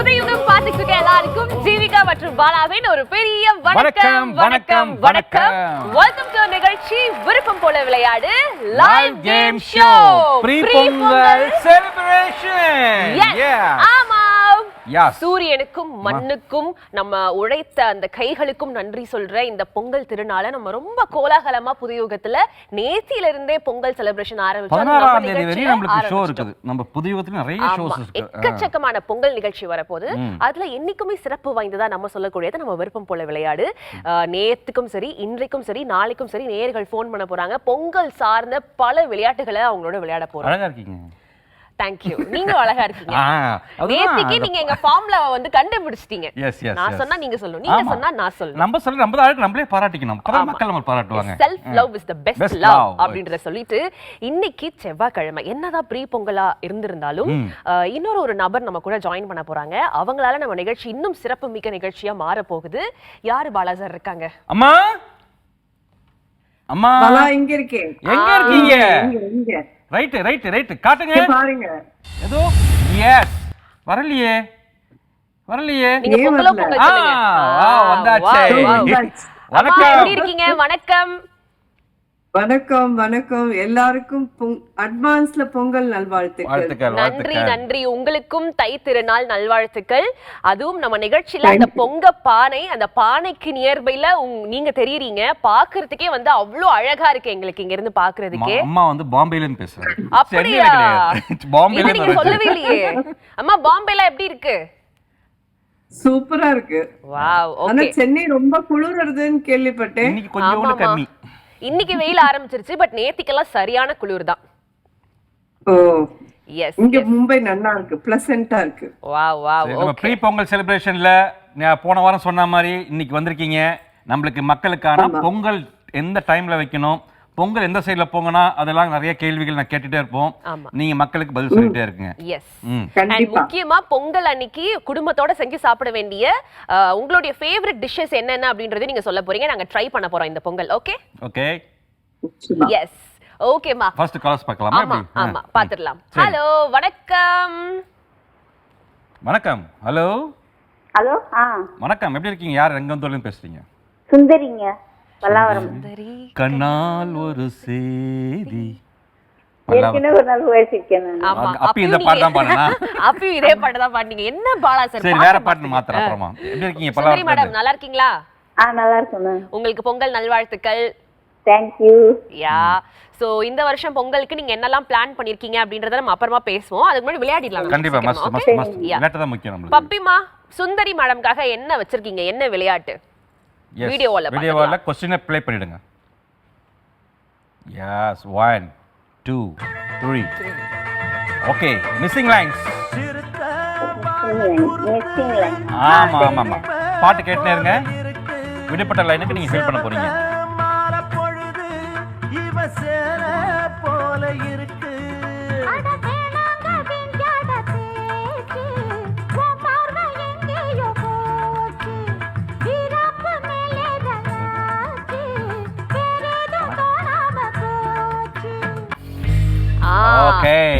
புதையுகம் பார்த்துட்டு இருக்க எல்லாருக்கும் ஜீவிகா மற்றும் பாலாவின் ஒரு பெரிய வணக்கம் வணக்கம் வணக்கம். வெல்கம் டு நிகழ்ச்சி விருப்பம் போல விளையாடு live game show pre Pongal celebration. ஆமா, Yes. சூரியனுக்கும் மண்ணுக்கும் நம்ம உழைத்த அந்த கைகளுக்கும் நன்றி சொல்ற இந்த பொங்கல் திருநாளை நம்ம ரொம்ப கோலாகலமா புதுயுகத்துல நேத்தில இருந்தே பொங்கல் செலிப்ரேஷன் எக்கச்சக்கமான பொங்கல் நிகழ்ச்சி வரப்போது. அதுல என்னைக்குமே சிறப்பு வாய்ந்ததா நம்ம சொல்லக்கூடியது நம்ம விருப்பம் போல விளையாடு. நேத்துக்கும் சரி, இன்றைக்கும் சரி, நாளைக்கும் சரி நேயர்கள் போன் பண்ண போறாங்க. பொங்கல் சார்ந்த பல விளையாட்டுகளை அவங்களோட விளையாட போறாங்க. தேங்க்யூ. நீங்க அழகா இருக்கீங்க. நேத்திக்கு நீங்க எங்க ஃபார்ம்ல வந்து கண்டுபிடிச்சிட்டீங்க. நான் சொன்னா நீங்க சொல்லணும், நீங்க சொன்னா நான் சொல்லணும். நம்ம சொல்ற நம்ம தான் நம்மளே பாராட்டிக்கணும். அப்பதான் மக்கள் நம்ம பாராட்டுவாங்க. Self love is the best love அப்படிங்கறத சொல்லிட்டு இன்னைக்கு செவ்வாய்க்கிழமை என்னதான் ப்ரீ பொங்கலா இருந்திருந்தாலும் இன்னொரு ஒரு நபர் நம்ம கூட ஜாயின் பண்ண போறாங்க. அவங்களால நம்ம நிகழ்ச்சி இன்னும் சிறப்பு மிக்க நிகழ்ச்சியா மாற போகுது. யாரு பாலா சார் இருக்காங்க? அம்மா அம்மா பாலா இங்க இருக்கேன். எங்க இருக்கீங்க? இங்க ரைட் ரைட் ரைட் காட்டுங்க பாருங்க. ஏதோ எஸ் வரலையே வரலையே. நீங்க பொங்கலோ பொங்கல் சொல்லுங்க. வந்தாச்சே. வணக்கம். எப்படி இருக்கீங்க? வணக்கம் வணக்கம் வணக்கம். எல்லாருக்கும் அட்வான்ஸ்ல பொங்கல் நல்வாழ்த்துக்கள். நன்றி நன்றி. உங்களுக்கும் தை திருநாள் நல்வாழ்த்துக்கள். அதுவும் நம்ம நிகழ்ச்சியில அந்த பொங்க பானை, அந்த பானைக்கு நியர்பைல நீங்க தெரியுறீங்க. பாக்குறதுக்கே வந்து அவ்வளவு அழகா இருக்கு எங்களுக்கு இங்க இருந்து பாக்குறதுக்கே. அம்மா வந்து பாம்பேல இருந்து பேசுறாங்க. அப்படியா? பாம்பேல நீங்க சொல்லவே இல்லையே. அம்மா பாம்பேல எப்படி இருக்கு? சூப்பரா இருக்கு. வாவ். ஓகே. ஆனா சென்னை ரொம்ப குளிருதுன்னு கேள்விப்பட்டேன். இன்னைக்கு கொஞ்சம் கம்மி. இன்னைக்கு வெயில் ஆரம்பிச்சிருச்சு. பட் நேத்திக்கெல்லாம் சரியான குளிர் தான். ஓ எஸ். இங்க மும்பை நல்லா இருக்கு, பிளசன்ட்டா இருக்கு. Wow wow. நம்ம ப்ரீ பொங்கல் செலிப்ரேஷன்ல போன வாரம் சொன்ன மாதிரி இன்னைக்கு வந்திருக்கீங்க. நம்மளுக்கு மக்களுக்கான பொங்கல் எந்த டைம்ல வைக்கணும், பொங்கல் எந்த சைடுல போங்கனா அதெல்லாம் நிறைய கேள்விகள் நான் கேட்டுட்டே இருப்போம். நீங்க மக்களுக்கு பதில் சொல்லிட்டே இருக்கீங்க. எஸ். அண்ட் முக்கியமா பொங்கல் அன்னைக்கு குடும்பத்தோட செஞ்சு சாப்பிட வேண்டிய உங்களுடைய ஃபேவரட் டிஷ்ஷஸ் என்னென்ன அப்படின்றதை நீங்க சொல்ல போறீங்க. நாங்க ட்ரை பண்ண போறோம் இந்த பொங்கல். Okay okay yes. ஓகேமா. ஃபர்ஸ்ட் கால்ஸ் பார்க்கலாமா? ஆமா ஆமா பாத்துறலாம். ஹலோ வணக்கம். வணக்கம். Hello hello. வணக்கம். எப்படி இருக்கீங்க? யார் எங்க வந்து பேசுறீங்க? சுந்தரிங்க, பல்லாவரம். கண்ணால் ஒரு சேதி. ஏற்கனவே ஒரு நாள் பேசிருக்கேன். ஆமா. அப்ப இந்த பாட்டு தான் பாடுனா? அப்பயும் இதே பாட்டு தான் பாடுனீங்க. என்ன பாலா சார்? சரி வேற பாட்டு மாத்துறேன் அப்புறமா. எப்படி இருக்கீங்க பல்லாவரம்? சுந்தரி மேடம் நல்லா இருக்கீங்களா? நல்லா இருக்கேன். உங்களுக்கு பொங்கல் நல்வாழ்த்துக்கள். Thank you. யா. சோ இந்த வருஷம் பொங்கலுக்கு நீங்க என்னெல்லாம் பிளான் பண்ணிருக்கீங்க அப்படின்றத நம்ம அப்புறமா பேசுவோம். அதுக்கு முன்னாடி விளையாடிடலாம். கண்டிப்பா மஸ்ட் மஸ்ட் மஸ்ட். விளையாட்டு தான் முக்கியம் நமக்கு. பப்பிமா, சுந்தரி மேடம்காக என்ன வச்சிருக்கீங்க? என்ன விளையாட்டு? வீடியோல क्वेश्चन ப்ளே பண்ணிடுங்க. Yes, 1 2 3. Okay, missing lines. ஆமா ஆமா ஆமா. பாட்டு கேட்டுனே இருங்க. விடுபட்ட லைனுக்கு நீங்க ஃபில் பண்ண போறீங்க.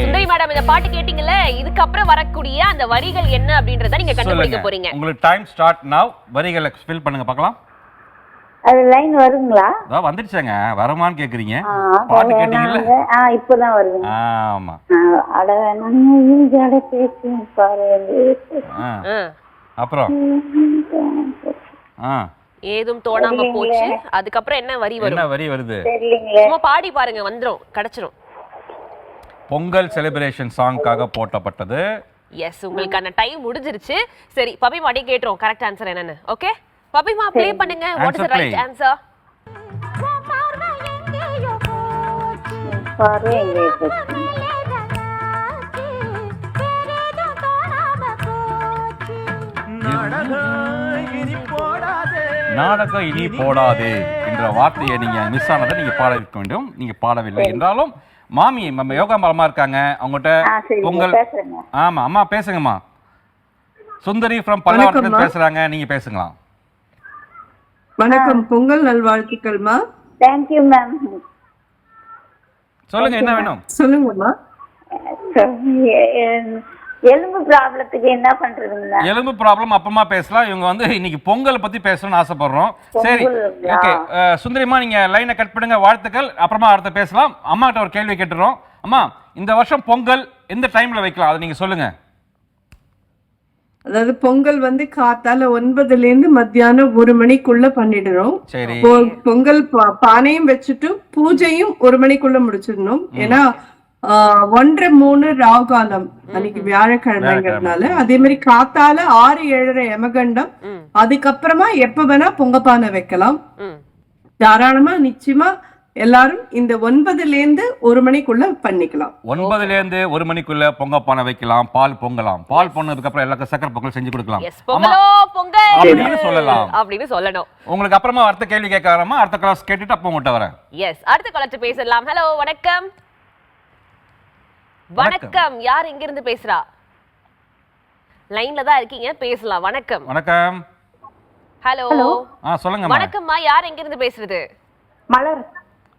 சுந்தரி மேடம் இந்த பாட்டு கேட்டிங்கல, இதுக்கு அப்புறம் வரக்கூடிய அந்த வரிகள் என்ன அப்படின்றத நீங்க கண்டுபிடிக்க போறீங்க. உங்களுக்கு டைம் ஸ்டார்ட் நவ. வரிகளை ஃபில் பண்ணுங்க பார்க்கலாம். அது லைன் வருங்களா? வந்துருச்சேங்க. வரமான்னு கேக்குறீங்க. பாட்டு கேட்டிங்கல? இப்போதான் வருது. ஆமா. அட நான் இங்கட பேசி பாருங்க. அப்புறம் ஏதும் தோணாம போச்சு. அதுக்கு அப்புறம் என்ன வரி வரும்? என்ன வரி வருது? தெரியலங்க. சும்மா பாடி பாருங்க, வந்துரும், கிடைச்சிரும். பொங்கல் செலிப்ரேஷன் சாங்காக போட்டப்பட்டது. எஸ், உங்களுக்கான டைம் முடிஞ்சிருச்சு. சரி பப்பி மாடி கேட்றோம் கரெக்ட் ஆன்சர் என்னன்னு. ஓகே பப்பிமா ப்ளே பண்ணுங்க. What is the right answer? நாடகம் இனி போடாதே என்ற வார்த்தையை நீங்க மிஸ் ஆனதை நீங்க பாட இருக்க வேண்டும். நீங்க பாடவில்லை என்றாலும் மாமி நம்ம யோகா மாமா இருக்காங்க, அவங்ககிட்ட பொங்கல். ஆமா அம்மா பேசுங்கம்மா. சுந்தரி ஃப்ரம் பல்லாவரத்துல பேசுறாங்க, நீங்க பேசுங்களா? வணக்கம், பொங்கல் நல்வாழ்த்துக்கள்மா. Thank you ma'am. சொல்லுங்க என்ன வேணும்? சொல்லுங்கம்மா. எலும்பு ப்ராப்ளத்துக்கு என்ன பண்றதுங்க? எலும்பு ப்ராப்ளம் அப்புறமா பேசலாம். இவங்க வந்து இன்னைக்கு பொங்கலை பத்தி பேசணும்னு ஆசைப்படுறோம். சரி, ஓகே. சுந்தரிமா, நீங்க லைனை கட் பண்ணுங்க. வாழ்த்துக்கள். அப்புறமா அடுத்த பேசலாம். அம்மா கிட்ட ஒரு கேள்வி கேட்டுறோம். அம்மா, இந்த வருஷம் பொங்கல் எந்த டைம்ல வைக்கலாம், அதை நீங்க சொல்லுங்க. அதாவது பொங்கல் வந்து காத்தால 9ல இருந்து மத்தியானம் 1 மணிக்குள்ள பண்ணிடுறோம். சரி. பொங்கல் பானையும் வச்சுட்டு பூஜையும் 1 மணிக்குள்ள முடிச்சிடணும். ஏன்னா 1:30-3 ராகுகாலம் அன்னைக்கு வியாழக்கிழமைங்கிறதுனால. அதே மாதிரி காத்தால 6-7:30 யமகண்டம். அதுக்கப்புறமா எப்ப வேணா பொங்கப்பானை வைக்கலாம். தாராளமா நிச்சயமா எல்லாரும் இந்த 9ல இருந்து 1 மணிக்குள்ள பண்ணிக்கலாம். 9ல இருந்து 1 மணிக்குள்ள பொங்கப்பானை வைக்கலாம், பால் பொங்கலாம். பால் பொங்கினதுக்கு அப்புறம் எல்லாருக்கும் சக்கரை பொங்கல் செஞ்சு கொடுக்கலாம். அப்படின்னு சொல்லலாம், அப்படின்னு சொல்லணும். உங்களுக்கு அப்புறமா அடுத்த கேள்வி கேட்க வரமா, அடுத்த கிளாஸ் கேட்டுட்டு அப்போ உங்கள்கிட்ட வரேன். எஸ், அடுத்த காலத்து பேசலாம். ஹலோ, வணக்கம். வணக்கம், யார் எங்க இருந்து பேசுறா? லைன்ல தான் இருக்கீங்க, பேசலாம். வணக்கம். வணக்கம். ஹலோ. சொல்லுங்க. வணக்கம்மா, யார் எங்க இருந்து பேசுறது? மலர்.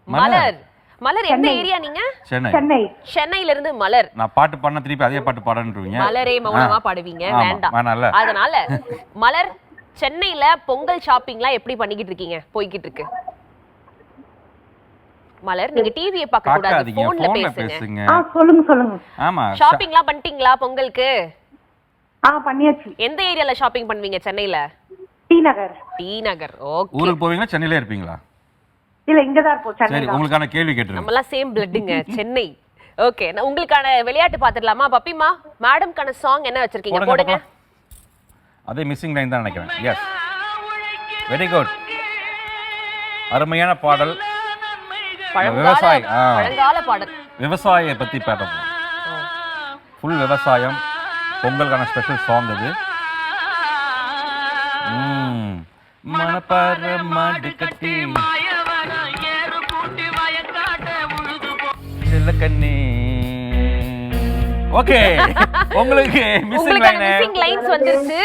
மலர். மலர், எந்த ஏரியா நீங்க? சென்னை. சென்னையில இருந்து மலர். நான் பாட்டு பாடின திருப்பி அதே பாட்டு பாடுறீங்க. மலரே மௌனமா பாடுவீங்க, வேண்டாம். அதனால மலர், சென்னையில பொங்கல் ஷாப்பிங்லாம் எப்படி பண்ணிக்கிட்டு இருக்கீங்க? போய்கிட்டு இருக்கு. மலர், நீங்க டிவியை பார்க்க கூடாது, போன்ல பேசுங்க. சொல்லுங்க. ஆமா, ஷாப்பிங்லாம் பண்ணிட்டீங்களா பொங்கலுக்கு? பண்ணியாச்சு. எந்த ஏரியால ஷாப்பிங் பண்ணுவீங்க சென்னையில? டி நகர். டி நகர். ஓகே. ஊருக்கு போவீங்களா, சென்னையில இருப்பீங்களா? இல்ல, இங்க தான் இருப்போம். சென்னை. சரி, உங்களுக்கான கேள்வி கேட்டுறேன். நம்ம எல்லாம் சேம் பிளட்ங்க, சென்னை. ஓகே, நான் உங்களுக்கான விளையாட்டு பாத்துடலாமா? பப்பிமா, மேடம்கான சாங் என்ன வச்சிருக்கீங்க? போடுங்க. அதே மிஸ்ஸிங் லைன் தான் நினைக்கிறேன். Yes, very good. அருமையான பாடல். பழங்கால பாடல். விவசாயியை பத்தி பாடுறோம். ஃபுல் விவசாயம். பொங்கலுக்கான ஸ்பெஷல் சாங் இது. மணப்பாறை மாடு கட்டி செல்லக்கண்ணே. ஓகே, உங்களுக்கு மிஸ்ஸிங் லைன்ஸ் வந்துருச்சு.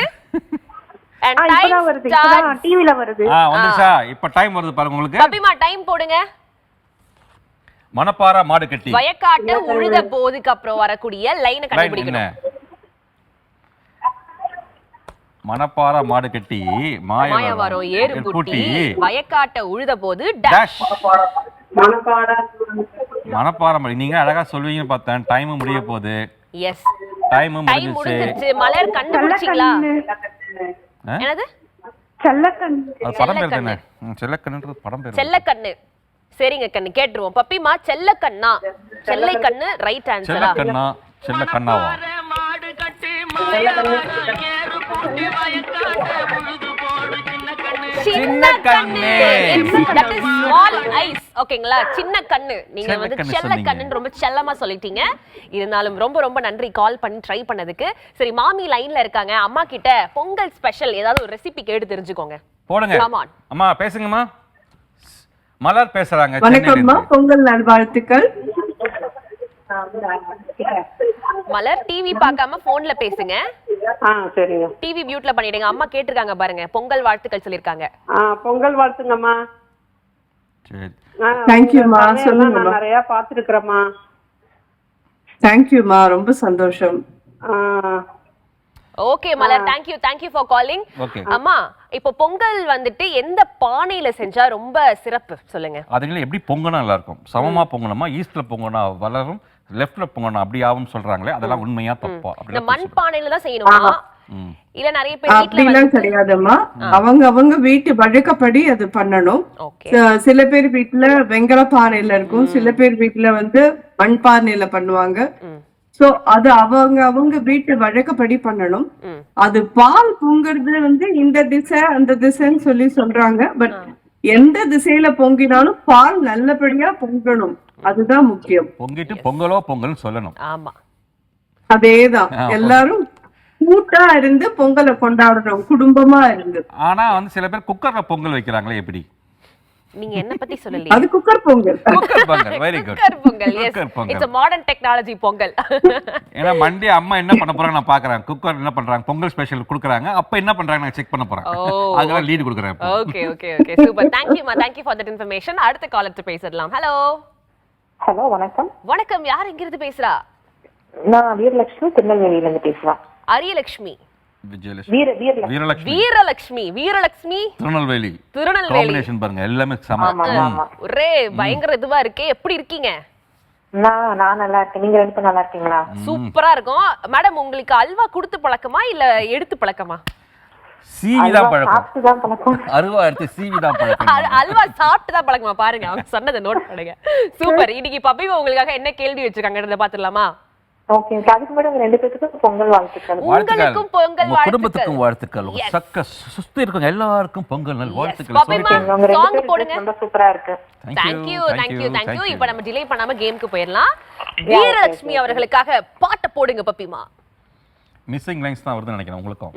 அண்ட் டைம் வருது. இப்பதான் டிவில வருது. வந்துச்சா? இப்ப டைம் வருது பாருங்க உங்களுக்கு. பப்பிமா, டைம் போடுங்க. மணப்பாறை மாடு கட்டி வயக்காட்டு உழுத போதுக்கு அப்புறம் வரக்கூடிய லைனை கண்டுபிடிக்கணும். மணப்பாறை மாடு கட்டி மாயவரம் ஏறு பூட்டி வயக்காட்ட உழுத போது டேஷ். மணப்பாறை மாடு. நீங்க அழகா சொல்வீங்கன்னு பார்த்தேன். டைம் முடிய போகுது. எஸ், டைம் முடிஞ்சிருச்சு. மலர், கண்டுபிடிச்சீங்களா? என்னது? செல்லக்கண்ணு. அது படம் பேர் தானே? செல்லக்கண்ணுன்றது படம் பேர். செல்லக்கண்ணு. சரிங்க கண்ணு, கேட்டுருவோம். பப்பிமா, செல்லக்கண்ணா? செல்லை கண்ணு ரைட் ஆன்சரா? செல்லக்கண்ணா, செல்லக்கண்ணாவா? சின்ன கண்ணு. That is small eyes. ஓகேங்களா? சின்ன கண்ணு. நீங்க வந்து செல்ல கண்ணுன்னு ரொம்ப செல்லமா சொல்லிட்டீங்க. இருந்தாலும் ரொம்ப ரொம்ப நன்றி கால் பண்ணி ட்ரை பண்ணதுக்கு. சரி, மாமி லைன்ல இருக்காங்க. அம்மா கிட்ட பொங்கல் ஸ்பெஷல் ஏதாவது ஒரு ரெசிபி கேட்டு தெரிஞ்சுக்கோங்க. போடுங்க. அம்மா பேசுங்கம்மா. மலர் பேசுறாங்க. வணக்கம்மா, பொங்கல் நல்வாழ்த்துக்கள். மலர், டிவி பார்க்காம போன்ல பேசுங்க. சரிங்க. டிவி மியூட்ல பண்ணிடுங்க. அம்மா கேட்டிருக்காங்க பாருங்க, பொங்கல் வாழ்த்துக்கள் சொல்லிருக்காங்க. பொங்கல் வாழ்த்துங்கம்மா. சரி, थैंक यू மா. சொல்லுங்க. நான் நிறைய பாத்துக்கறேம்மா. थैंक यू மா, ரொம்ப சந்தோஷம். Okay Malar, thank you for calling. அம்மா, இப்போ பொங்கல் வந்துட்டு எந்த பானையில செஞ்சா ரொம்ப சிறப்பு சொல்லுங்க. அதுல எப்படி பொங்கனா நல்லா இருக்கும்? சமமா பொங்கணுமா, ஈஸ்ட்ல பொங்கனா வளரும், லெஃப்ட்ல பொங்கனா அப்படி ஆகும் சொல்றாங்களே, அதெல்லாம் உண்மையா தப்பா? இந்த மண் பானையில தான் செய்யணுமா? இல்ல நிறைய பேர் வீட்ல அப்படிலாம் கிடையாதும்மா. அவங்க வீட்டு வழக்கப்படி அது பண்ணணும். சில பேர் வீட்டுல வெங்கல பானையில இருக்கும், சில பேர் வீட்டுல வந்து மண் பானையில பண்ணுவாங்க. சோ அது அவங்க வீட்டு வழக்கப்படி பண்ணணும். அது பால் பொங்குறது வந்து இந்த திசை அந்த திசைன்னு சொல்லி சொல்றாங்க. பட் எந்த திசையில பொங்கினாலும் பால் நல்லபடியா பொங்கணும், அதுதான் முக்கியம். பொங்கிட்டு பொங்கலோ பொங்கல் சொல்லணும். ஆமா, அதேதான். எல்லாரும் கூட்டா இருந்து பொங்கலை கொண்டாடுறோம், குடும்பமா இருந்து. ஆனா வந்து சில பேர் குக்கர்ல பொங்கல் வைக்கிறாங்களே, எப்படி? நீங்க என்ன பத்தி சொல்லலையே? அது cooker Pongal. Cooker Pongal, very good. Cooker Pongal, yes, it's a modern technology Pongal. ஏன்னா மண்டே அம்மா என்ன பண்ண போறாங்க நான் பாக்குறேன். குக்கர் என்ன பண்றாங்க, பொங்கல் ஸ்பெஷல் குடுக்குறாங்க. அப்ப என்ன பண்றாங்க நான் செக் பண்ண போறேன். அதெல்லாம் லீட் குடுக்குறேன். Okay super. thank you for that information. அடுத்த காலர் பேசலாம். ஹலோ. ஹலோ, வணக்கம். வணக்கம், யார் எங்க இருந்து பேசுறா? நான் வீரலட்சுமி திருநெல்வேலியில இருந்து பேசுறேன். அரியலட்சுமி விஜயலட்சுமி வீரலட்சுமி வீரலட்சுமி திருநெல்வேலி திருநெல்வேலி காம்பினேஷன் பாருங்க எல்லாமே சம. ஒரே பயங்கர இதுவா இருக்கே. எப்படி இருக்கீங்க? நான் நல்லா இருக்கேன். நீங்க ரெண்டு பேரும் நல்லா இருக்கீங்களா? சூப்பரா இருக்கும். மேடம் உங்களுக்கு அல்வா கொடுத்து பழக்கமா இல்ல எடுத்து பழக்கமா? சீவி தான் பழக்கம். சாப்பிட்டு தான் பழக்கம். அருவா எடுத்து சீவி தான் பழக்கம். அல்வா சாப்பிட்டு தான் பழக்கமா? பாருங்க அவங்க சொன்னதை நோட் பண்ணுங்க. சூப்பர். இன்னைக்கு பப்பி உங்களுக்காக என்ன கேள்வி வச்சிருக்காங்கன்றத பாத்துடலாமா? ஓகே, அதுக்கு மேடம் ரெண்டு பேத்துக்கும் பொங்கல் வாழ்த்துக்கள். உங்களுக்கும் பொங்கல் உங்க குடும்பத்துக்கும் வாழ்த்துக்கள். சக்க சுத்தி இருக்குங்க எல்லாருக்கும் பொங்கல் நல் வாழ்த்துக்கள். சாங் போடுங்க. ரொம்ப சூப்பரா இருக்கு. Thank you. இப்போ நம்ம டிலே பண்ணாம கேமுக்கு போயிரலாம். வீரலட்சுமி அவர்களுக்காக பாட்ட போடுங்க பப்பிமா. மிஸ்ஸிங் லைன்ஸ் தான் வருதுன்னு நினைக்கிறேன் உங்களுக்கும்.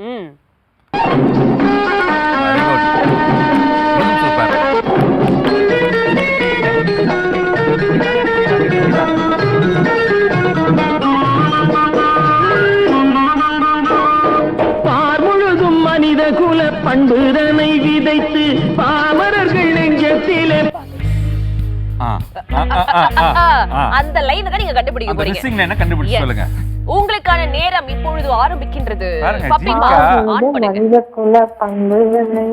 சூப்பர். மனித குல பண்புதனை விதைத்து பாமரர்கள் நெஞ்சத்திலே அந்த லைனை தான் நீங்க கண்டுபிடிக்க போறீங்க. மிஸ்ஸிங் லைனை கண்டுபிடிச்சு சொல்லுங்க. உங்களுக்கான நேரம் இப்பொழுது ஆரம்பிக்கின்றது. பப்பிமா ஆன் பண்ணுங்க. மனித குல பண்புதனை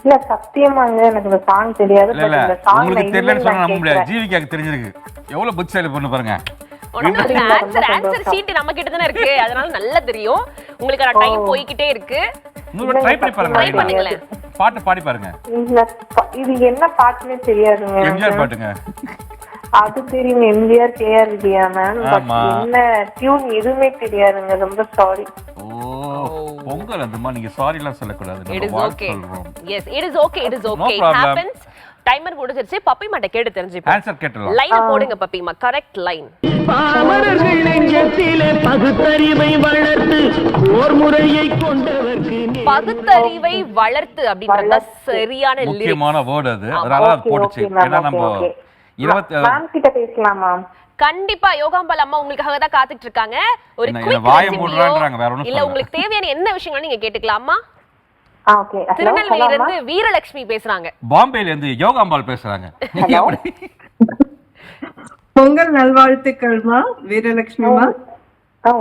இல்ல சத்தியமாங்க எனக்கு இந்த சாங் தெரியாது. பட் இந்த சாங் உங்களுக்கு தெரியலன்னு சொன்னா நம்ப முடியாது. ஜீவிகாக்கு தெரிஞ்சிருக்கு. எவ்வளவு புத்திசாலி பொண்ணு பாருங்க. ஆன்சர் ஷீட் நம்ம கிட்ட தான இருக்கு. அதனால நல்லா தெரியும். உங்களுக்கான டைம் போயிட்டே இருக்கு. இன்னொரு ட்ரை பண்ணி பாருங்க. ட்ரை பண்ணுங்க. பாட்டு பாடி பாருங்க. இது என்ன பாட்டுன்னு தெரியாதுங்க. எம்ஜிஆர் பாட்டுங்க. அது தெரியும், எம்ஜிஆர் கேஆர் விஜயா மேம். பட் என்ன டியூன் எதுவுமே தெரியாதுங்க. ரொம்ப சாரி. பொங்கல் அதுமா நீங்க சாரி எல்லாம் சொல்லக்கூடாது. நம்ம வாழ்த்து சொல்றோம். S it is okay. Happens. Timer முடிஞ்சிருச்சு. பப்பி மாட்ட கேட்டு தெரிஞ்சுப்போம். ஆன்சர் கேட்டலாம். லைன் போடுங்க பப்பிமா. Correct line. பாமரர்கள் நெஞ்சத்திலே பகுத்தறிவை வளர்த்து ஓர் முறையை கொண்டவர்க்கு பகுத்தறிவை வளர்த்து அப்படின்றது சரியான லிரிக்ஸ். முக்கியமான வேர்ட் அது. அதனால அது போடுச்சு. ஏன்னா நம்ம 20 மேம் கிட்ட பேசலாமா? கண்டிப்பா. யோகாம்பால் அம்மா உங்களுக்காக தான் காத்துட்டு இருக்காங்க. ஒரு குயிக் வாயை மூடுறாங்கறாங்க. வேற ஒண்ணும் இல்ல உங்களுக்கு தேவையான என்ன விஷயங்கள் நீங்க கேட்டுக்கலாமா? ஓகே. திருநெல்வேலியில இருந்து வீரலட்சுமி பேசுறாங்க. பாம்பேல இருந்து யோகாம்பால் பேசுறாங்க. பொங்கல் நல்வாழ்த்துக்கள்மா வீரலட்சுமிமா.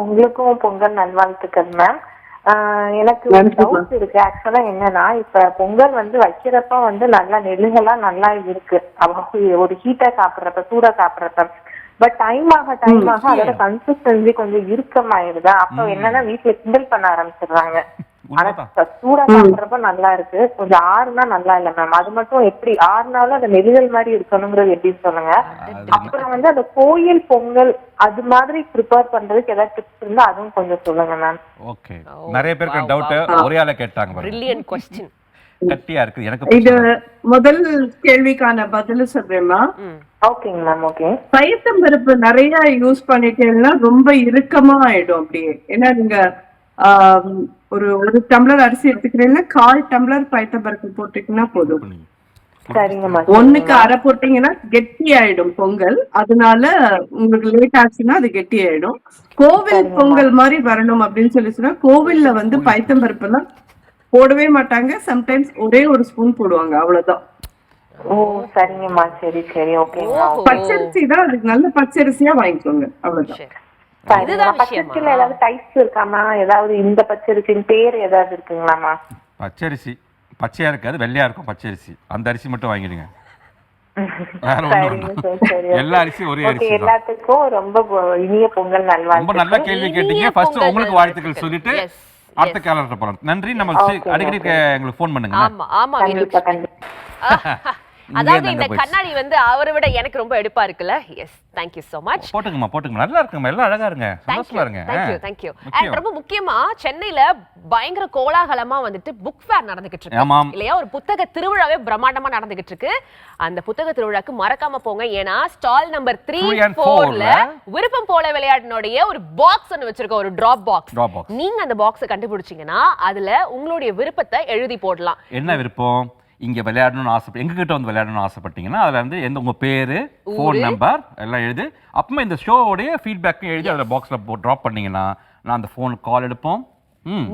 உங்களுக்கும் பொங்கல் நல்வாழ்த்துக்கள் மேம். எனக்கு ஒரு டவுட் இருக்கு. ஆக்சுவலா என்னன்னா, இப்ப பொங்கல் வந்து வைக்கிறப்ப வந்து நல்லா நெல்லுகள்லாம் நல்லா இருக்கு. ஒரு ஹீட்டா சாப்பிடுறப்ப சூடா சாப்பிடுறப்ப பட் டைம் ஆக அதோட கன்சிஸ்டன்சி கொஞ்சம் இறுக்கமாயிருதா. அப்ப என்னன்னா வீட்டுல கிண்டல் பண்ண ஆரம்பிச்சிடுறாங்க. ஆனா சூடா சாப்பிடுறப்ப நல்லா இருக்கு, கொஞ்சம் ஆறுனா நல்லா இல்ல மேம். அது மட்டும் எப்படி ஆறுனாலும் அந்த நெல்லுகள் மாதிரி இருக்கணுங்கிறது எப்படின்னு சொல்லுங்க. அப்புறம் வந்து அந்த கோயில் பொங்கல் அது மாதிரி ப்ரிப்பேர் பண்றதுக்கு ஏதாவது டிப்ஸ் இருந்தா அதுவும் கொஞ்சம் சொல்லுங்க மேம். ஓகே. நிறைய பேருக்கு டவுட் ஒரே ஆள கேட்டாங்க. Brilliant question. கட்டியா இருக்கு. எனக்கு இது முதல் கேள்விக்கான பதில் சொல்றேம்மா. ஓகேங்க மேம். ஓகே. பயத்தம்பருப்பு நிறைய யூஸ் பண்ணிட்டீங்கன்னா ரொம்ப இறுக்கமா ஆயிடும் அப்படியே. ஏன்னா நீங்க ஒரு டம்ளர் அரிசி எடுத்துக்கிறீங்கன்னா 1/4 டம்ளர் பயத்தம்பருப்பு போட்டீங்கன்னா போதும். ஒண்ணுக்கு அரை போட்டீங்கன்னா கெட்டி ஆயிடும் பொங்கல். அதனால உங்களுக்கு லேட் ஆச்சுன்னா அது கெட்டி ஆயிடும். கோவில் பொங்கல் மாதிரி வரணும் அப்படின்னு சொன்னா கோவில்ல வந்து பயத்தம்பருப்பு எல்லாம் போடவே மாட்டாங்க. சம்டைம்ஸ் ஒரே ஒரு ஸ்பூன் போடுவாங்க, அவ்வளவுதான். ஓ சரிங்கம்மா. சரி சரி. ஓகே. பச்சரிசி தான், அதுக்கு நல்ல பச்சரிசியா வாங்கிக்கோங்க, அவ்வளவுதான். பச்சரிசியில ஏதாவது டைப்ஸ் இருக்காமா? ஏதாவது இந்த பச்சரிசியின் பேர் ஏதாவது இருக்குங்களாமா? பச்சரிசி பச்சையா இருக்காது, வெள்ளையா இருக்கும் பச்சரிசி. அந்த அரிசி மட்டும் வாங்கிடுங்க. எல்லா அரிசியும் ஒரே அரிசி. எல்லாத்துக்கும் ரொம்ப இனிய பொங்கல் நல்வாழ்த்துக்கள். ரொம்ப நல்ல கேள்வி கேட்டீங்க. ஃபர்ஸ்ட் உங்களுக்கு வாழ்த்துக்கள் சொல்லிட்டு அடுத்த காலர்ட்ட போறோம். நன்றி. நம்ம அடிக்கடி எங்களுக்கு ஃபோன் பண்ணுங்க. ஆமா ஆமா. அதாவது இந்த கண்ணாடி வந்து அவரை விட எனக்கு ரொம்ப எடுப்பா இருக்குல்ல. Yes, thank you so much. போட்டுங்கம்மா. நல்லா இருக்குங்க. எல்லாம் அழகா இருங்க. சந்தோஷமா இருங்க. thank you. And ரொம்ப முக்கியமா சென்னையில பயங்கர கோலாகலமா வந்துட்டு புக் ஃபேர் நடந்துகிட்டு இருக்கு இல்லையா? ஒரு புத்தக திருவிழாவே பிரம்மாண்டமா நடந்துகிட்டு இருக்கு. அந்த புத்தக திருவிழாக்கு மறக்காம போங்க. ஏன்னா ஸ்டால் நம்பர் 3 and 4ல விருப்பம் போல விளையாடினுடைய ஒரு பாக்ஸ் ஒன்னு வச்சிருக்கோம், ஒரு டிராப் பாக்ஸ். நீங்க அந்த பாக்ஸை கண்டுபிடிச்சீங்கன்னா அதுல உங்களுடைய விருப்பத்தை எழுதி போடலாம். என்ன விருப்பம்? இங்க விளையாடணும்னு ஆசைப்பட்டு எங்க கிட்ட வந்து விளையாடணும்னு ஆசைப்பட்டீங்கன்னா அதுல வந்து உங்க பேரு, போன் நம்பர் எல்லாம் எழுதி, அப்புறமா இந்த ஷோவோடைய ஃபீட்பேக்கும் எழுதி அதுல பாக்ஸ்ல டிராப் பண்ணீங்கன்னா நான் அந்த போன் கால் எடுப்போம்.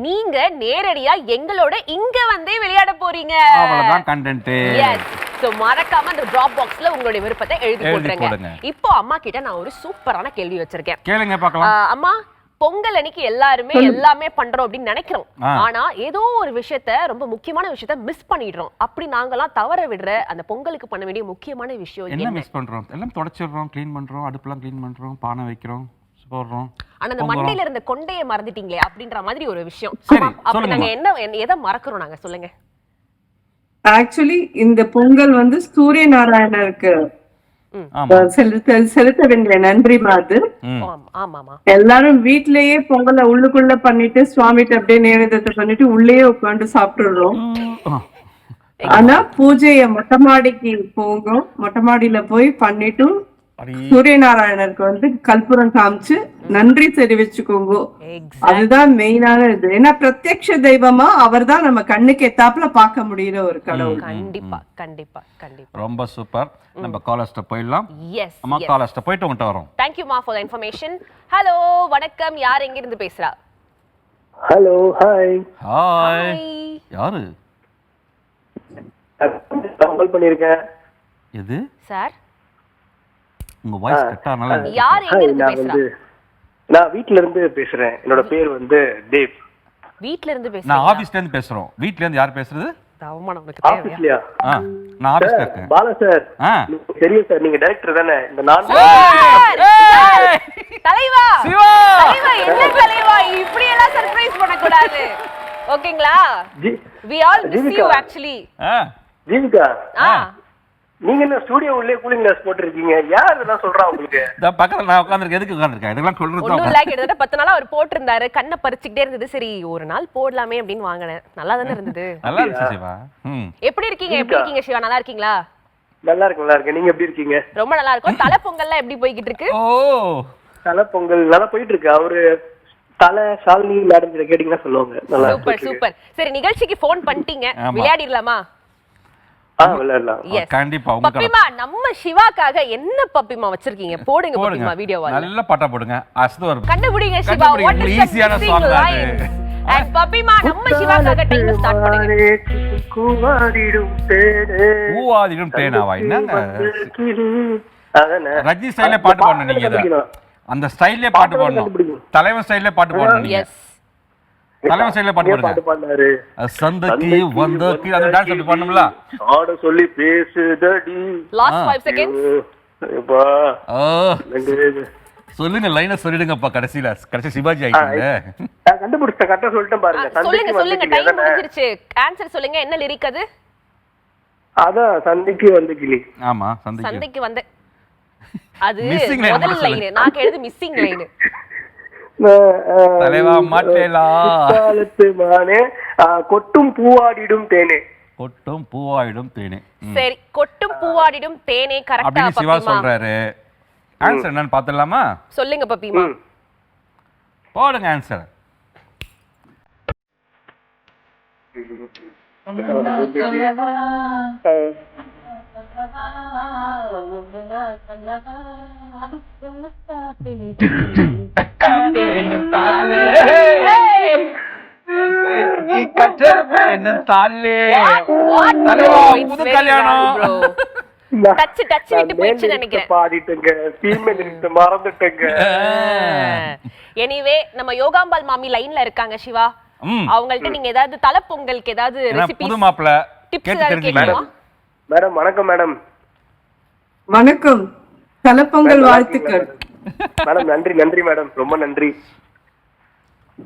நீங்க நேரடியா எங்களோட இங்க வந்தே விளையாட போறீங்க. அவ்வளவுதான் கண்டென்ட். சோ மறக்காம அந்த டிராப் பாக்ஸ்ல உங்களுடைய விருப்பத்தை எழுதி எழுதி போடுங்க. போடுங்க. இப்போ அம்மா கிட்ட நான் ஒரு சூப்பரான கேள்வி வச்சிருக்கேன். கேளுங்க பார்க்கலாம். அம்மா, பொங்கல் அன்னைக்கு எல்லாருமே எல்லாமே பண்றோம் அப்படின்னு நினைக்கிறோம். ஆனா ஏதோ ஒரு விஷயத்த, ரொம்ப முக்கியமான விஷயத்த மிஸ் பண்ணிடுறோம். அப்படி நாங்கெல்லாம் தவற விடுற அந்த பொங்கலுக்கு பண்ண வேண்டிய முக்கியமான விஷயம் என்ன மிஸ் பண்றோம்? எல்லாம் தொடச்சிடுறோம், க்ளீன் பண்றோம், அடுப்பெல்லாம் க்ளீன் பண்றோம், பானை வைக்கிறோம், போடுறோம். ஆனா அந்த மண்டையில இருந்த கொண்டைய மறந்துட்டீங்களே அப்படின்ற மாதிரி ஒரு விஷயம். சரி, அப்ப நாங்க என்ன எதை மறக்கிறோம் நாங்க, சொல்லுங்க. ஆக்சுவலி இந்த பொங்கல் வந்து சூரிய நாராயணருக்கு செலுத்த வேண்டிய நன்றி மாதிரி. எல்லாரும் வீட்லயே பொங்கலை உள்ளுக்குள்ள பண்ணிட்டு சுவாமிகிட்ட அப்படியே நேரத்தை பண்ணிட்டு உள்ளேயே உட்காந்து சாப்பிட்டுடுறோம். ஆனா பூஜைய மொட்டை மாடிக்கு போகும், மொட்டை மாடியில போய் பண்ணிட்டு சூரிய நாராயணருக்கு வந்து கற்பூரம் காமிச்சு நன்றி தெரிவிச்சுக்கோங்க. அதுதான் மெயினான இது. ஏன்னா பிரத்யக்ஷ தெய்வமா அவர் தான் நம்ம கண்ணுக்கு எத்தாப்புல பார்க்க முடியுற ஒரு கடவுள். கண்டிப்பா கண்டிப்பா கண்டிப்பா. ரொம்ப சூப்பர். நம்ம காலர்ஸ்ட போயிடலாம். எஸ், அம்மா காலர்ஸ்ட போயிட்டு உங்கள்கிட்ட வரோம். Thank you ma for the information. Hello, வணக்கம். யார் எங்க இருந்து பேசுறா? Hello, hi. ஹாய். யாரு? கால் பண்ணிருக்கேன். எது சார்? உங்க வாய்ஸ் கட்டானால. யார் எங்க இருந்து பேசுறா? நான் வீட்ல இருந்து பேசுறேன். என்னோட பேர் வந்து தேவ். வீட்ல இருந்து பேசுறேன். நான் ஆபீஸ்ல இருந்து பேசுறோம். வீட்ல இருந்து யார் பேசுறது? அவமானம் உங்களுக்கு தேவையா? ஆபீஸ்லயா? நான் ஆபீஸ்ல இருக்கேன். பாலா சார். தெரியும் சார், நீங்க டைரக்டர் தானே? இந்த நான் தலைவா. சிவா. தலைவா, என்ன தலைவா இப்படி எல்லாம் சர்ப்ரைஸ் பண்ண கூடாது. ஓகேங்களா? we all miss you actually. Jeevika, நீங்க என்ன ஸ்டுடியோ உள்ளே கூலிங் கிளாஸ் போட்டுருக்கீங்க? யார் இதெல்லாம் சொல்றா உங்களுக்கு? நான் பக்கத்துல நான் உட்கார்ந்திருக்கேன். எதுக்கு உட்கார்ந்திருக்கேன்? இதெல்லாம் சொல்றது தான். ஒண்ணும் லைக் கிட்டத்தட்ட 10 நாளா அவர் போட்டுருந்தாரு. கண்ணை பறிச்சுக்கிட்டே இருந்தது. சரி, ஒரு நாள் போடலாமே அப்படின்னு வாங்கினேன். நல்லா தானே இருந்தது. நல்லா இருந்துச்சு சிவா. எப்படி இருக்கீங்க சிவா? நல்லா இருக்கீங்களா? நல்லா இருக்கு. நீங்க எப்படி இருக்கீங்க? ரொம்ப நல்லா இருக்கும். தலை பொங்கல்லாம் எப்படி போய்கிட்டு இருக்கு? தலை பொங்கல் நல்லா போயிட்டு இருக்கு. அவரு தலை ஷாலினி மேடம் கிட்ட கேட்டீங்கன்னா சொல்லுவாங்க. நல்லா சூப்பர் சூப்பர். சரி, நிகழ்ச்சிக்கு ஃபோன் பண்ணிட்டீங்க, விளையாடிடலாமா? கண்டிப்பா. பப்பிமா, நம்ம சிவாக்காக என்ன பப்பிமா வச்சிருக்கீங்க? போடுங்க பப்பிமா, வீடியோவா நல்ல பாட்டா போடுங்க. கண்டுபிடிங்க சிவா. வாட் இஸ் ஈஸியான சாங் லைன்? அண்ட் பப்பிமா, நம்ம சிவாக்காக டைம் ஸ்டார்ட் பண்ணுங்க. கூவாடிடும் தேனே. கூவாடிடும் தேனாவா? என்னங்க அதானே ரஜினி ஸ்டைல்ல பாட்டு பாடணும். நீங்க அந்த ஸ்டைல்லே பாட்டு பாடணும். தலைவன் ஸ்டைல்லே பாட்டு பாடணும். எஸ், தலைவன் ஸ்டைல்ல பாட்டு பாடுங்க. சந்தக்கி வந்தக்கி அந்த டான்ஸ் அப்படி பண்ணனும்ல. ஆட சொல்லி பேசுதடி. Last 5 seconds. அப்பா சொல்லுங்க, லைனை சொல்லிடுங்கப்பா. கடைசி சிவாஜி ஆயிட்டீங்க. கண்டுபிடிச்ச கரெக்ட்டா சொல்லிட்டேன் பாருங்க. சொல்லுங்க டைம் முடிஞ்சிருச்சு. ஆன்சர் சொல்லுங்க. என்ன லிரிக் அது? அதான் சந்திக்கு வந்து கிளி. ஆமா, சந்திக்கு வந்த அது முதல் லைன். நான் கேட்டது மிஸ்ஸிங் லைன். தலைவா மாட்டேலா காலத்து மானே கொட்டும் பூவாடிடும் தேனே. கொட்டும் பூவாடிடும் தேனே. சரி, கொட்டும் பூவாடிடும் தேனே கரெக்ட்டா அப்படி சிவா சொல்றாரு. ஆன்சர் என்னன்னு பாத்துடலாமா? சொல்லுங்க பப்பிமா. போடுங்க ஆன்சர். புது கல்யாணம். டச் விட்டு போயிடுச்சு நினைக்கிறேன். பாடிட்டேங்க, தீமெனிட்ட மறந்துட்டேங்க. எனிவே, நம்ம யோகாம்பால் மாமி லைன்ல இருக்காங்க சிவா. அவங்கள்ட்ட நீங்க ஏதாவது தலை பொங்கலுக்கு ஏதாவது ரெசிபி, புது மாப்ள டிப்ஸ் ஏதாவது கேட்கணுமா? மேடம் வணக்கம். மேடம் வணக்கம். தலை பொங்கல் வாழ்த்துக்கள். மேடம் நன்றி மேடம், ரொம்ப நன்றி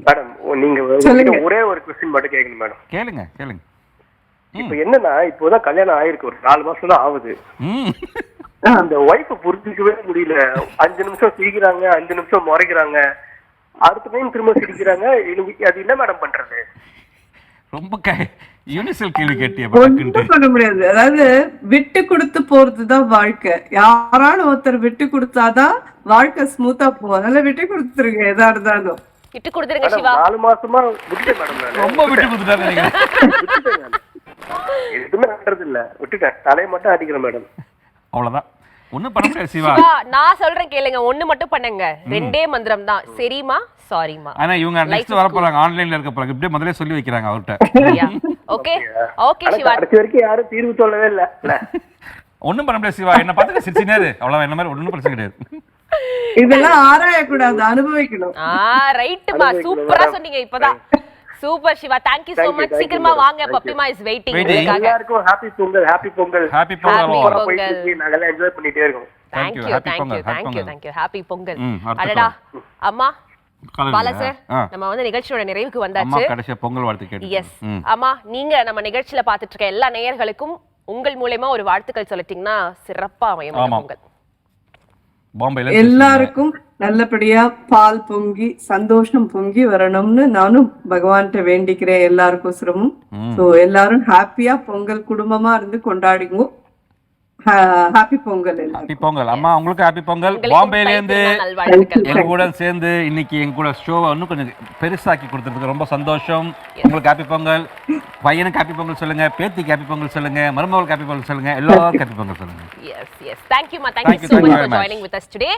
மேடம். நீங்க ஒரே ஒரு क्वेश्चन மட்டும் கேட்கணும் மேடம். கேளுங்க. இப்ப என்னன்னா, இப்போதான் கல்யாணம் ஆயிருக்கு, ஒரு 4 மாசம் தான் ஆகுது. அந்த ஒய்ஃபை புரிஞ்சுக்கவே முடியல. 5 நிமிஷம் சிரிக்கிறாங்க, 5 நிமிஷம் முறைக்கிறாங்க, அடுத்த டைம் திரும்ப சிரிக்கிறாங்க. அது என்ன மேடம் பண்றது? ரொம்ப யூனிவர்சல் கேள்வி கேட்டியே. ஒன்றும் பண்ண முடியாது. அதாவது விட்டு கொடுத்து போறதுதான் வாழ்க்கை. யாராலும் ஒருத்தர் விட்டு கொடுத்தாதான் வாழ்க்கை ஸ்மூத்தா போகும். அதனால விட்டு கொடுத்துருங்க, எதா இருந்தாலும் விட்டு கொடுத்துருங்க சிவா. 4 மாசமா விட்டுட்டேன் மேடம். ரொம்ப விட்டு கொடுத்துட்டாங்க. எதுவுமே பண்றது இல்ல, விட்டுட்டேன். தலையை மட்டும் அடிக்கிறேன் மேடம். அவ்வளவுதான், ஒண்ணும் பண்ண முடியாது சிவா. நான் சொல்றேன் கேளுங்க. ஒண்ணு மட்டும் பண்ணுங்க. 2 மந்திரம் தான். சரிமா, சாரிமா. ஆனா இவங்க நெக்ஸ்ட் வர போறாங்க, ஆன்லைன்ல இருக்க போறாங்க. இப்படியே முதல்ல சொல்லி வைக்கிறாங்க அவர்கிட்ட. Okay okay Siva. கடைசி வரைக்கும் யாரும் தீர்வு சொல்லவே இல்ல. ஒண்ணும் பண்ண முடியாது சிவா, என்ன பார்த்து சிரிச்சினேரு அவ்வளவு, என்ன மாதிரி ஒண்ணும் பிரச்சனை கிடையாது. இதெல்லாம் ஆராயக்கூடாது, அனுபவிக்கணும். ரைட்டுமா, சூப்பரா சொன்னீங்க இப்பதான். Super Siva, thank you so much. சீக்கிரமா வாங்க, பப்பிமா இஸ் வெயிட்டிங். எல்லாருக்கும் happy Pongal. Happy Pongal. Happy Pongal. நாங்க என்ஜாய் பண்ணிட்டே இருக்கோம். Thank you happy Pongal. அடடா அம்மா பாலா சார், நம்ம வந்து நிகழ்ச்சியோட நிறைவுக்கு வந்தாச்சு. கடைசியா பொங்கல் வாழ்த்து கேட்டு. எஸ் அம்மா, நீங்க நம்ம நிகழ்ச்சியில பாத்துட்டு இருக்க எல்லா நேயர்களுக்கும் உங்கள் மூலமா ஒரு வாழ்த்துக்கள் சொல்லிட்டீங்கன்னா சிறப்பா அமையும் பொங்கல். எல்லாருக்கும் நல்லபடியா பால் பொங்கி சந்தோஷம் பொங்கி வரணும்னு நானும் பகவான்கிட்ட வேண்டிக்கிறேன் எல்லாருக்கும் சிரமம். சோ எல்லாரும் ஹாப்பியா பொங்கல் குடும்பமா இருந்து கொண்டாடுங்க. ஹாப்பி பொங்கல். ஹாப்பி பொங்கல் அம்மா, உங்களுக்கு ஹாப்பி பொங்கல். பாம்பேல இருந்து எங்க கூட சேர்ந்து இன்னைக்கு எங்க கூட ஷோவை இன்னும் கொஞ்சம் பெருசாக்கி கொடுத்ததுக்கு ரொம்ப சந்தோஷம். உங்களுக்கு ஹாப்பி பொங்கல். பையனுக்கு ஹாப்பி பொங்கல் சொல்லுங்க, பேத்திக்கு ஹாப்பி பொங்கல் சொல்லுங்க, மருமகளுக்கு ஹாப்பி பொங்கல் சொல்லுங்க, எல்லாருக்கும் ஹாப்பி பொங்கல் சொல்லுங்க. Yes thank you so much for joining with us today.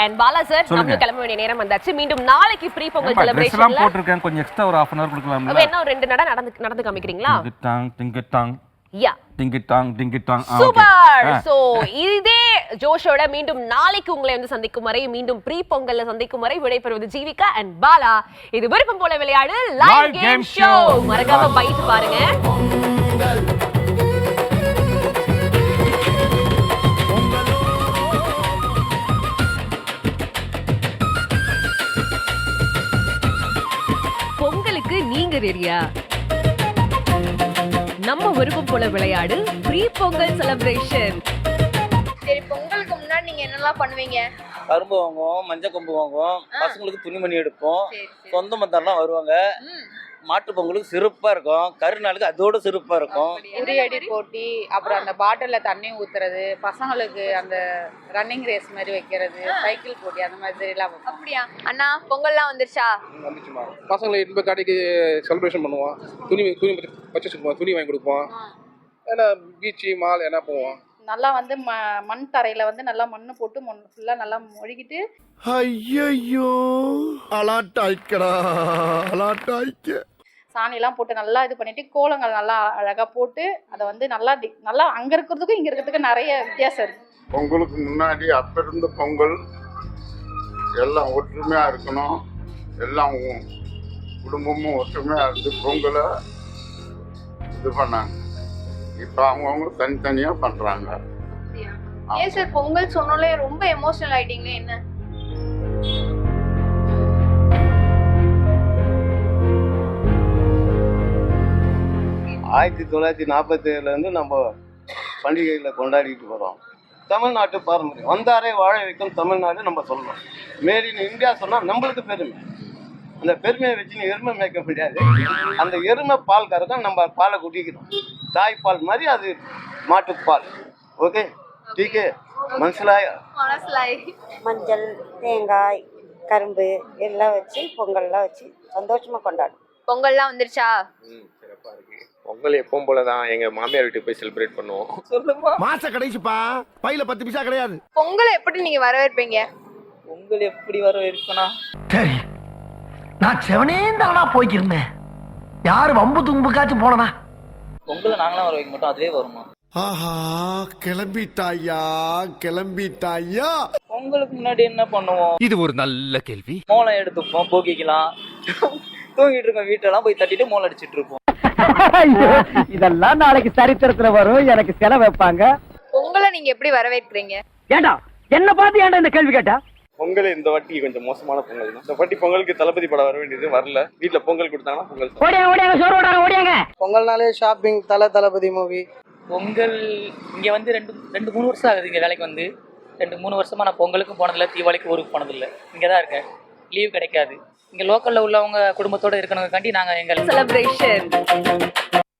And Bala sir, நம்ம கிளம்ப வேண்டிய நேரம் வந்தாச்சு. மீண்டும் நாளைக்கு ப்ரீ பொங்கல் செலிப்ரேஷன்ல போட்டுருக்கேன், கொஞ்சம் எக்ஸ்ட்ரா ஒரு 1/2 hour கொடுக்கலாம்ல? என்ன ஒரு 2 நடந்து காமிக்கிறீங்களா? டிங்கிட்டாங் யா டிங்கிட்டாங். சூப்பர். சோ இதே ஜோஷோட மீண்டும் நாளைக்கு உங்களை வந்து சந்திக்கும் வரை, மீண்டும் ப்ரீ பொங்கல்ல சந்திக்கும் வரை விடைபெறுவது ஜீவிகா அண்ட் பாலா. இது விருப்பம் போல விளையாடு லைவ் கேம் ஷோ. மறக்காம பைட் பாருங்க. பொங்கலுக்கு நீங்க ரெடியா? நம்ம விருப்பம் போல விளையாடு ப்ரீ பொங்கல் செலிப்ரேஷன். சரி, பொங்கலுக்கு முன்னாடி நீங்க என்னெல்லாம் பண்ணுவீங்க? கரும்பு வாங்குவோம், மஞ்சள் கொம்பு வாங்குவோம், பசங்களுக்கு துணிமணி எடுப்போம், சொந்த மத்தாரெல்லாம் வருவாங்க. மாட்டு பொங்கலுக்கு சிறப்பா இருக்கும், கருநாளுக்கு அதோட சிறப்பா இருக்கும். உரியடி போட்டி, அப்புறம் அந்த பாட்டில்ல தண்ணி ஊத்துறது, பசங்களுக்கு அந்த ரன்னிங் ரேஸ் மாதிரி வைக்கிறது, சைக்கிள் போட்டி, அந்த மாதிரி எல்லாம். அப்படியா அண்ணா? பொங்கல்லாம் வந்துருச்சா? வந்துச்சுமா. பசங்களை இன்ப கடைக்கு செலிப்ரேஷன் பண்ணுவோம், துணி பர்ச்சேஸ் பண்ணுவோம், துணி வாங்கி கொடுப்போம், ஏன்னா பீச்சு மால் என்ன போவோம். நல்லா வந்து மண் தரையில வந்து நல்லா மண்ணு போட்டு ஃபுல்லா நல்லா மொழிகிட்டு, ஐயோ அலாட்டாய்க்கடா அலாட்டாய்க்க சாணியெல்லாம் போட்டு நல்லா இது பண்ணிட்டு, கோலங்கள் நல்லா அழகா போட்டு, அதை வந்து நல்லா அங்க இருக்கிறதுக்கும் இங்க இருக்கிறதுக்கும் நிறைய வித்தியாசம் இருக்கு. பொங்கலுக்கு முன்னாடி அப்ப இருந்த பொங்கல் எல்லாம் ஒற்றுமையா இருக்கணும், எல்லாம் குடும்பமும் ஒற்றுமையா இருந்து பொங்கலை இது பண்ணாங்க. இப்ப அவங்கவுங்க தனித்தனியா பண்றாங்க. ஏன் சார் பொங்கல் சொன்னாலே ரொம்ப எமோஷனல் ஆயிட்டீங்களே, என்ன? 1947 இருந்து நம்ம பண்டிகைகளை கொண்டாடிட்டு வரோம். தமிழ்நாட்டு பாரம்பரியம் வந்தாரே வாழ வைக்கும் தமிழ்நாடு நம்ம சொல்லணும். மேட் இன் இந்தியா சொன்னா நம்மளுக்கு பெருமை. அந்த பெருமையை வச்சு எருமை மேய்க்க முடியாது. அந்த எருமை பால் கறக்க நம்ம பாலை குடிக்கிறோம். தாய்ப்பால் மாதிரி அது மாட்டுப்பால். ஓகே டீக்கே மனசிலாய மஞ்சள், தேங்காய், கரும்பு எல்லாம் வச்சு பொங்கல்லாம் வச்சு சந்தோஷமா கொண்டாடும். பொங்கல்லாம் வந்துருச்சா? சிறப்பா இருக்கு. பொங்கல் எப்பவும் போலதான் எங்க மாமியார் வீட்டுக்கு போய் செலிப்ரேட் பண்ணுவோம். சொல்லுமா, மாச கடைசிப்பா பையில 10 பைசா கிடையாது. பொங்கலை எப்படி நீங்க வரவேற்பீங்க? பொங்கல் எப்படி வரவேற்கணும்? சரி, நான் செவனேந்தானா போய்க்கிருந்தேன். யாரு வம்பு தும்புக்காச்சும் போனனா? பொங்கலை நாங்களாம் வர வைக்க மாட்டோம், அதுவே வருமா? ஆஹா, கிளம்பிட்டாயா கிளம்பிட்டாயா. பொங்கலுக்கு முன்னாடி என்ன பண்ணுவோம்? இது ஒரு நல்ல கேள்வி. மோளம் எடுத்துப்போம், போக்கிக்கலாம். தூங்கிட்டு இருக்கோம், வீட்டெல்லாம் போய் தட்டிட்டு மோளம் அடிச்சிட்டு இருப்போம். இதெல்லாம் நாளைக்கு சரித்திரத்துல வரும், எனக்கு செலவு வைப்பாங்க. பொங்கலை நீங்க எப்படி வரவேற்கிறீங்க? ஏண்டா என்ன பார்த்து ஏன்டா இந்த கேள்வி கேட்டா? பொங்கல் இந்த வாட்டி கொஞ்சம் மோசமான பொங்கல் தான். இந்த வாட்டி பொங்கலுக்கு தளபதி படம் வர வேண்டியது வரல. வீட்டுல பொங்கல் கொடுத்தாங்கன்னா பொங்கல். ஓடியாங்க சோறு ஓடியாங்க. பொங்கல்னாலே ஷாப்பிங், தளபதி மூவி. பொங்கல் இங்க வந்து 2-3 வருஷம் ஆகுது இங்க வேலைக்கு வந்து. 2-3 வருஷமா நான் பொங்கலுக்கும் போனதில்லை, தீபாவளிக்கு ஊருக்கு போனதில்லை. இங்கே தான் இருக்கேன், லீவ் கிடைக்காது. இங்க லோக்கல்ல உள்ளவங்க குடும்பத்தோட இருக்கணுங்காண்டி நாங்க எங்க செலிப்ரேஷன்